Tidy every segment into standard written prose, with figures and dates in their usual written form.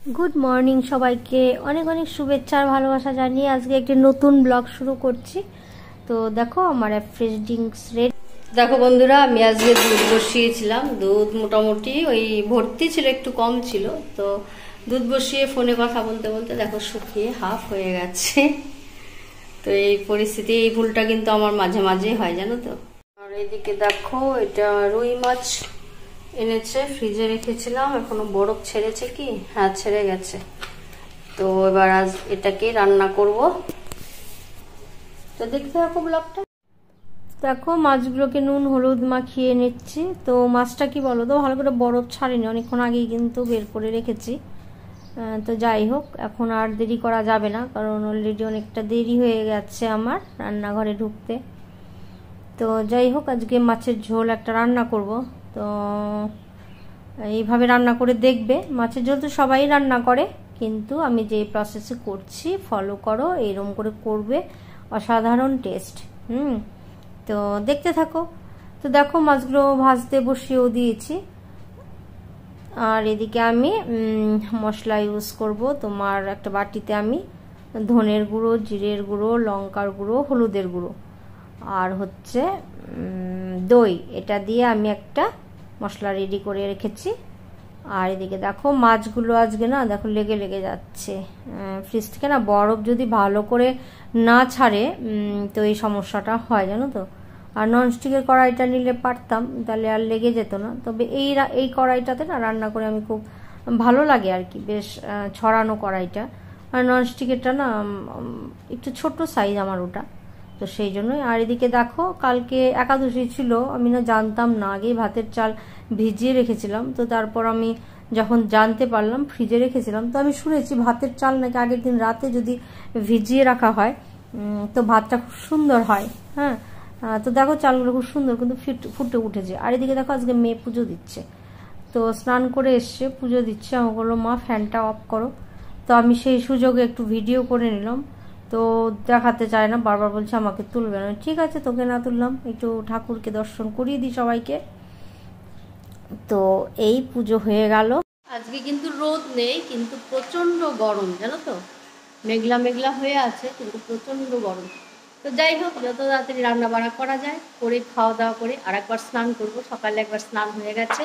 Good morning सबाइके अनेक अनेक शुभेच्छा और भालोबासा जानिए आज के एक नतून ब्लग शुरू करছি। तो देखो हमारा फ्रेश ड्रिंक्स रेडी। देखो बंधुरा আমি আজকে দুধ বসিয়েছিলাম। দুধ মোটামুটি ওই ভর্তি ছিল, একটু কম ছিল। তো দুধ বসিয়ে ফোনে কথা বলতে বলতে দেখো শুকিয়ে হাফ হয়ে গেছে। তো এই পরিস্থিতি, এই ভুলটা কিন্তু আমার মাঝে মাঝে হয় জানো তো। আর এদিকে দেখো এটা রুই মাছ এনেছে, ফ্রিজে রেখেছিলাম, এখনো বরফ ছেড়েছে কি? হ্যাঁ ছেড়ে গেছে। তো এবার আজ এটাকে রান্না করব। তো দেখতে থাকো ব্লগটা। দেখো মাছগুলোকে নুন হলুদ মাখিয়ে নিচ্ছি। তো মাছটা কি বলো তো, ভালো করে বরফ ছাড়েনি, অনেকক্ষণ আগেই কিন্তু বের করে রেখেছি। তো যাই হোক, এখন আর দেরি করা যাবে না, কারণ অলরেডি অনেকটা দেরি হয়ে গেছে আমার রান্নাঘরে ঢুকতে। তো যাই হোক, আজকে মাছের ঝোল একটা রান্না করব। তো এইভাবে রান্না করে দেখবে। মাছের ঝোল তো সবাই রান্না করে, কিন্তু আমি যে প্রসেসে করছি ফলো করো, এরকম করে করবে, অসাধারণ টেস্ট। তো দেখতে থাকো। তো দেখো মাছগুলো ভাজতে বসিয়েও দিয়েছি। আর এদিকে আমি মশলা ইউজ করব। তোমার একটা বাটিতে আমি ধনের গুঁড়ো, জিরের গুঁড়ো, লঙ্কার গুঁড়ো, হলুদের গুঁড়ো আর হচ্ছে দই, এটা দিয়ে আমি একটা মশলা রেডি করে রেখেছি। আর এদিকে দেখো মাছগুলো আজকে না দেখো লেগে লেগে যাচ্ছে। ফ্রিজ থেকে না বরফ যদি ভালো করে না ছাড়ে তো এই সমস্যাটা হয় জানো তো। আর ননস্টিকের কড়াইটা নিলে পারতাম, তাহলে আর লেগে যেত না। তবে এই কড়াইটাতে না রান্না করে আমি খুব ভালো লাগে আর কি, বেশ ছড়ানো কড়াইটা। আর ননস্টিকেরটা না একটু ছোট সাইজ আমার ওটা, তো সেই জন্যই। আর এদিকে দেখো কালকে একাদশী ছিল, আমি না জানতাম না, আগেই ভাতের চাল ভিজিয়ে রেখেছিলাম। তো তারপর আমি যখন জানতে পারলাম ফ্রিজে রেখেছিলাম, তো আমি শুনেছি ভাতের চাল নাকি আগের দিন রাতে যদি ভিজিয়ে রাখা হয় তো ভাতটা খুব সুন্দর হয়। হ্যাঁ, তো দেখো চালগুলো খুব সুন্দর কিন্তু ফুটে উঠেছে। আর এদিকে দেখো আজকে মেয়ে পুজো দিচ্ছে, তো স্নান করে এসছে, পুজো দিচ্ছে। আমাকে বললো মা ফ্যানটা অফ করো। তো আমি সেই সুযোগে একটু ভিডিও করে নিলাম। তো দেখাতে চায় না, বারবার বলছে আমাকে তুলবে না। ঠিক আছে, তোকে না তুললাম, একটু ঠাকুরকে দর্শন করিয়ে দিই সবাইকে। তো এই পুজো হয়ে গেল। আজকে কিন্তু রোদ নেই, কিন্তু প্রচন্ড গরম জানো তো, মেঘলা মেঘলা হয়ে আছে কিন্তু প্রচন্ড গরম। তো যাই হোক, যত তাড়াতাড়ি রান্না বান্না করা যায় করে খাওয়া দাওয়া করে আর একবার স্নান করব। সকালে একবার স্নান হয়ে গেছে,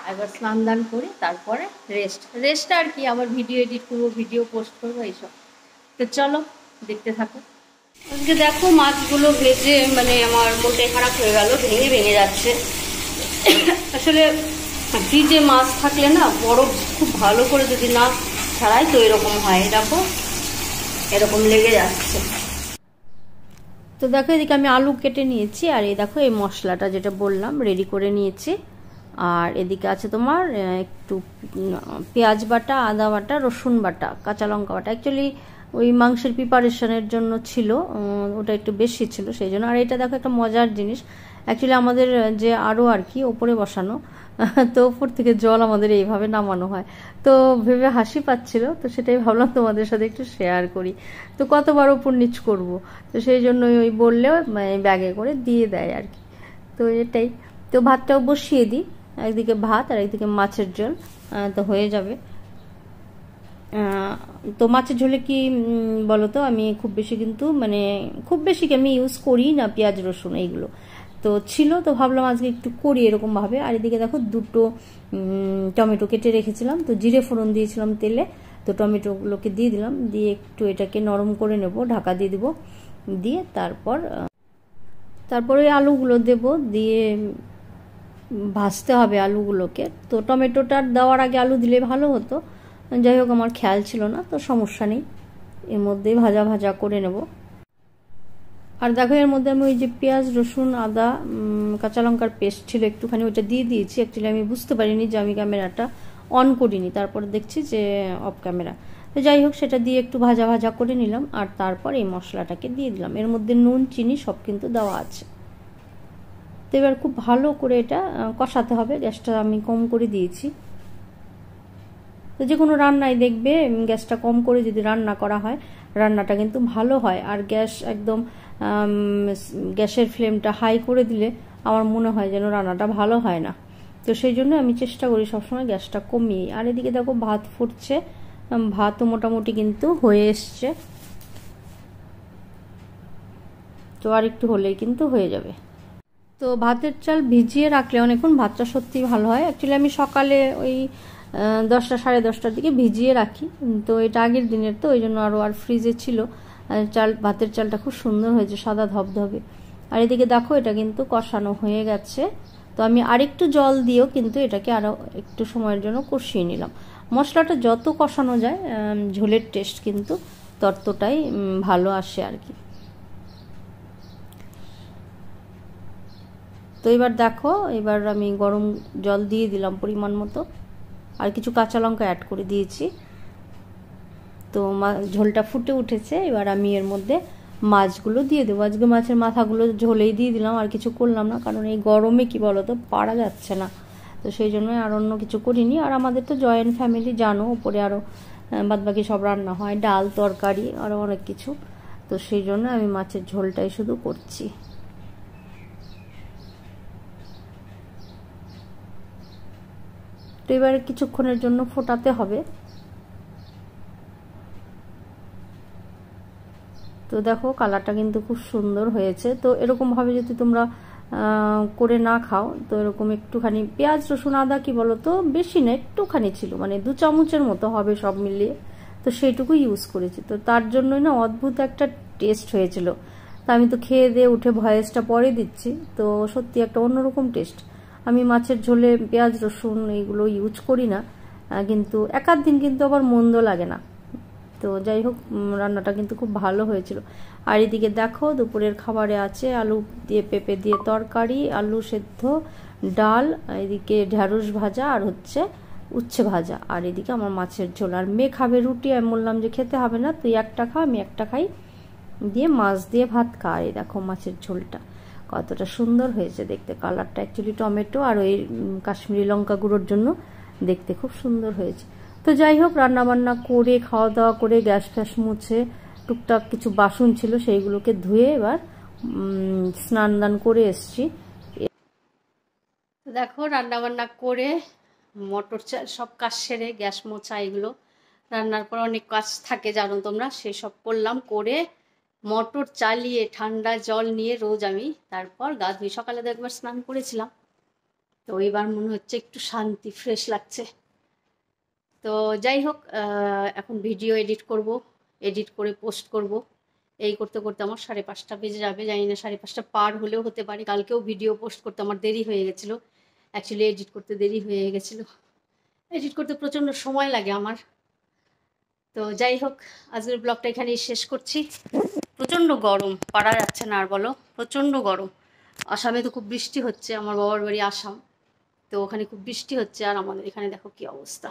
একবার স্নান দান করে তারপরে রেস্ট আর কি, আবার ভিডিও এডিট করবো, ভিডিও পোস্ট করবো এইসব। তো চলো দেখতে থাকো। আজকে দেখো মাছগুলো ভেজে মানে আমার মনটাই খারাপ হয়ে গেল, ভেঙে ভেঙে যাচ্ছে। আসলে ফ্রিজে মাছ থাকলে না বরফ খুব ভালো করে যদি না ছাড়াই তো এরকম হয়। দেখো এরকম লেগে যাচ্ছে। তো দেখো এদিকে আমি আলু কেটে নিয়েছি, আর এই দেখো এই মশলাটা যেটা বললাম রেডি করে নিয়েছি। আর এদিকে আছে তোমার একটু পেঁয়াজ বাটা, আদা বাটা, রসুন বাটা, কাঁচা লঙ্কা বাটা। অ্যাকচুয়ালি ওই মাংসের প্রিপারেশনের জন্য ছিল, ওটা একটু বেশি ছিল সেই জন্য। আর এটা দেখো একটা মজার জিনিস, অ্যাকচুয়ালি আমাদের যে আরও আর কি ওপরে বসানো, তো ওপর থেকে জল আমাদের এইভাবে নামানো হয়। তো ভেবে হাসি পাচ্ছিল, তো সেটাই ভাবলাম তোমাদের সাথে একটু শেয়ার করি। তো কতবার ওপর নিচ করবো, তো সেই জন্য ওই বললেও ব্যাগে করে দিয়ে দেয় আর কি। তো এটাই। তো ভাতটাও বসিয়ে দিই, একদিকে ভাত আর একদিকে মাছের ঝোল, তো হয়ে যাবে। তো মাছের ঝোলে কি বলতো, আমি খুব বেশি কিন্তু খুব বেশি কি আমি ইউজ করি না পেঁয়াজ রসুন এইগুলো, তো ছিল তো ভাবলাম আজকে একটু করি এরকম ভাবে। আর এদিকে দেখো দুটো টমেটো কেটে রেখেছিলাম, তো জিরে ফোড়ন দিয়েছিলাম তেলে, তো টমেটোগুলোকে দিয়ে দিলাম, দিয়ে একটু এটাকে নরম করে নেব, ঢাকা দিয়ে দেবো, দিয়ে তারপর ওই আলুগুলো দেব, দিয়ে ভাজতে হবে আলুগুলোকে। তো টমেটোটা দেওয়ার আগে আলু দিলে ভালো হতো, যাই হোক আমার খেয়াল ছিল না, তো সমস্যা নেই, এর মধ্যেই ভাজা ভাজা করে নেব। আর দেখো এর মধ্যে আমি ওই যে পেঁয়াজ রসুন আদা কাঁচা লঙ্কার পেস্ট ছিল একটুখানি, ওইটা দিয়ে দিয়েছি। অ্যাকচুয়ালি আমি বুঝতে পারিনি যে আমি ক্যামেরাটা অন করিনি, তারপর দেখছি যে অফ ক্যামেরা। তো যাই হোক সেটা দিয়ে একটু ভাজা ভাজা করে নিলাম, আর তারপর এই মশলাটাকে দিয়ে দিলাম। এর মধ্যে নুন চিনি সব কিন্তু দেওয়া আছে। তো এবার খুব ভালো করে এটা কষাতে হবে, গ্যাসটা আমি কম করে দিয়েছি। তো যে কোনো রান্নায় দেখবে গ্যাসটা কম করে যদি রান্না করা হয় রান্নাটা কিন্তু ভালো হয়। আর গ্যাস একদম গ্যাসের ফ্লেমটা হাই করে দিলে আমার মনে হয় যেন রান্নাটা ভালো হয় না। তো সেই জন্য আমি চেষ্টা করি সবসময় গ্যাসটা কমিয়ে। আর এদিকে দেখো ভাত ফুটছে, ভাতও মোটামুটি কিন্তু হয়ে এসছে, তো আর একটু হলেই কিন্তু হয়ে যাবে। তো ভাতের চাল ভিজিয়ে রাখলে অনেকক্ষণ ভাতটা সত্যি ভালো হয়। অ্যাকচুয়ালি আমি সকালে ওই 10টা 10:30টার দিকে ভিজিয়ে রাখি, তো এটা আগের দিনের, তো ওই জন্য আর ফ্রিজে ছিল। ভাতের চালটা খুব সুন্দর হয়েছে, সাদা ধবধবে। আর এদিকে দেখো এটা কিন্তু কষানো হয়ে গেছে, তো আমি আরেকটু জল দিয়েও কিন্তু এটাকে আরও একটু সময়ের জন্য কষিয়ে নিলাম। মশলাটা যত কষানো যায় ঝোলের টেস্ট কিন্তু ততটাই ভালো আসে আর কি। তো এবার দেখো, এবার আমি গরম জল দিয়ে দিলাম পরিমাণ মতো, আর কিছু কাঁচা লঙ্কা অ্যাড করে দিয়েছি। তো ঝোলটা ফুটে উঠেছে, এবার আমি এর মধ্যে মাছগুলো দিয়ে দেবো। আজকে মাছের মাথাগুলো ঝোলেই দিয়ে দিলাম, আর কিছু করলাম না, কারণ এই গরমে কি বলো তো পারা যাচ্ছে না, তো সেই জন্য আর অন্য কিছু করিনি। আর আমাদের তো জয়েন্ট ফ্যামিলি জানো, ওপরে আরও বাদবাকি সব রান্না হয়, ডাল তরকারি আরও অনেক কিছু, তো সেই জন্য আমি মাছের ঝোলটাই শুধু করছি। তো এবার কিছুক্ষণের জন্য ফোটাতে হবে। তো দেখো কালারটা কিন্তু খুব সুন্দর হয়েছে। তো এরকমভাবে যদি তোমরা করে না খাও, তো এরকম একটুখানি পেঁয়াজ রসুন আদা কি বলো তো বেশি না, একটুখানি ছিল, মানে 2 চামচের মতো হবে সব মিলিয়ে, তো সেইটুকু ইউজ করেছি। তো তার জন্যই না অদ্ভুত একটা টেস্ট হয়েছিল। তা আমি তো খেয়ে দিয়ে উঠে ভয়েসটা পরে দিচ্ছি, তো সত্যি একটা অন্যরকম টেস্ট। আমি মাছের ঝোলে পেঁয়াজ রসুন এইগুলো ইউজ করি না, কিন্তু একাধ দিন কিন্তু আবার মন্দ লাগে না। তো যাই হোক, রান্নাটা কিন্তু খুব ভালো হয়েছিল। আর এদিকে দেখো দুপুরের খাবারে আছে আলু দিয়ে পেঁপে দিয়ে তরকারি, আলু সেদ্ধ, ডাল, এদিকে ঢ্যাঁড়স ভাজা, আর হচ্ছে উচ্ছে ভাজা, আর এদিকে আমার মাছের ঝোল। আর মেয়ে খাবে রুটি, আমি বললাম যে খেতে হবে না, তুই একটা খা আমি একটা খাই, দিয়ে মাছ দিয়ে ভাত খাই। দেখো মাছের ঝোলটা কতটা সুন্দর হয়েছে দেখতে, কালারটা অ্যাকচুয়ালি টমেটো আর ওই কাশ্মীরি লঙ্কা গুঁড়োর জন্য দেখতে খুব সুন্দর হয়েছে। তো যাই হোক, রান্নাবান্না করে খাওয়া দাওয়া করে গ্যাস ফ্যাস মুছে টুকটাক কিছু বাসন ছিল সেইগুলোকে ধুয়ে এবার স্নান দান করে এসছি। দেখো রান্নাবান্না করে মটর সব কাজ সেরে গ্যাস মোছা এগুলো, রান্নার পর অনেক কাজ থাকে জানো তোমরা, সেসব করলাম, করে মোটর চালিয়ে ঠান্ডা জল নিয়ে রোজ আমি তারপর গা ধুই। সকালে তো একবার স্নান করেছিলাম, তো এবার মনে হচ্ছে একটু শান্তি, ফ্রেশ লাগছে। তো যাই হোক, এখন ভিডিও এডিট করব, এডিট করে পোস্ট করব, এই করতে করতে আমার 5:30 বেজে যাবে। জানি না 5:30 পার হলেও হতে পারে। কালকেও ভিডিও পোস্ট করতে আমার দেরি হয়ে গেছিলো, অ্যাকচুয়ালি এডিট করতে দেরি হয়ে গেছিলো, এডিট করতে প্রচণ্ড সময় লাগে আমার। তো যাই হোক, আজকের ব্লগটা এখানেই শেষ করছি। প্রচণ্ড গরম, পারা যাচ্ছে না আর বলো, প্রচণ্ড গরম। আসামে তো খুব বৃষ্টি হচ্ছে, আমার বাবার বাড়ি আসাম, তো ওখানে খুব বৃষ্টি হচ্ছে, আর আমাদের এখানে দেখো কি অবস্থা।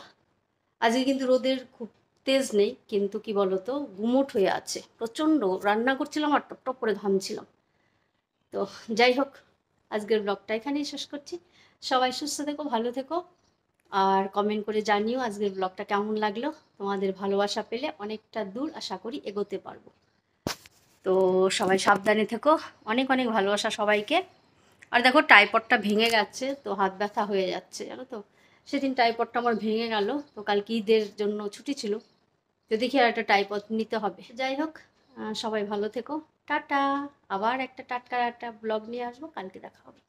আজকে কিন্তু রোদের খুব তেজ নেই, কিন্তু কি বলতো গুমোট হয়ে আছে প্রচণ্ড। রান্না করছিলাম আর টপ টপ করে ঘামছিলাম। তো যাই হোক, আজকের ব্লগটা এখানেই শেষ করছি। সবাই সুস্থ থেকো, ভালো থেকো, আর কমেন্ট করে জানিও আজকের ব্লগটা কেমন লাগলো। তোমাদের ভালোবাসা পেলে অনেকটা দূর আশা করি এগোতে পারবো। তো সবাই সাবধানে থেকো, অনেক অনেক ভালোবাসা সবাইকে। আর দেখো টাইপডটা ভেঙে গেছে, তো হাত ব্যথা হয়ে যাচ্ছে জানো তো, সেদিন টাইপডটা আমার ভেঙে গেল, তো কালকে ঈদের জন্য ছুটি ছিল, তো দেখি আর একটা টাইপড নিতে হবে। যাই হোক, সবাই ভালো থেকো, টাটা। আবার একটা টাটকা একটা ব্লগ নিয়ে আসবো, কালকে দেখা হবে।